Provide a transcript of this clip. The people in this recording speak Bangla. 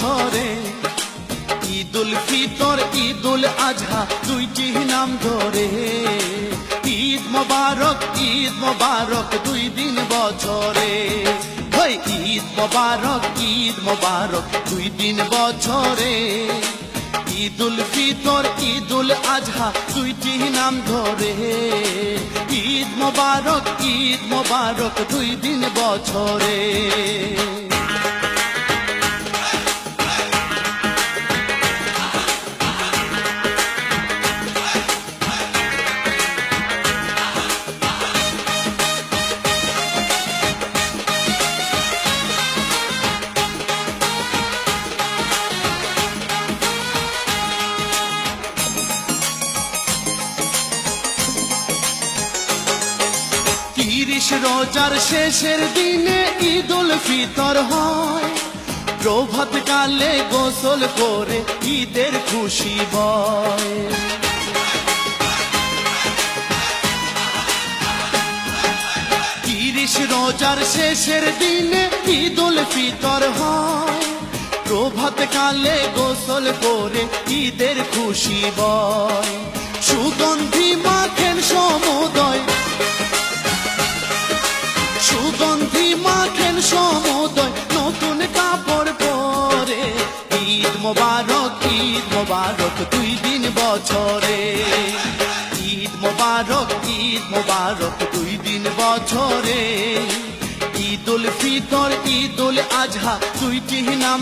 বছরে। ঈদুল ফিতর ঈদুল আজহা দুইটি নাম ধরে। ঈদ মোবারক দুই দিন বছরে। ঈদ মোবারক দুই দিন বছরে। ঈদুল ফিতর ঈদুল আজহা দুইটি নাম ধরে। ঈদ মোবারক দুই দিন বছরে। রোজার শেষের দিনে ঈদুল ফিতর হয়। প্রভাত কালে গোসল করে ঈদের খুশি বয়। রোজার শেষের দিনে ঈদুল ফিতর হয়। প্রভাত কালে গোসল করে ঈদের খুশি বয়। সুগন্ধি মাখেন সমুদয়, সুগন্ধি মাখেন সমুদয় নতুন কাপড় পরে। ঈদ মোবারক দুই দিন বছরে। ঈদ মোবারক দুই দিন বছরে। ঈদুল ফিতর ঈদুল আজহা দুইটি নাম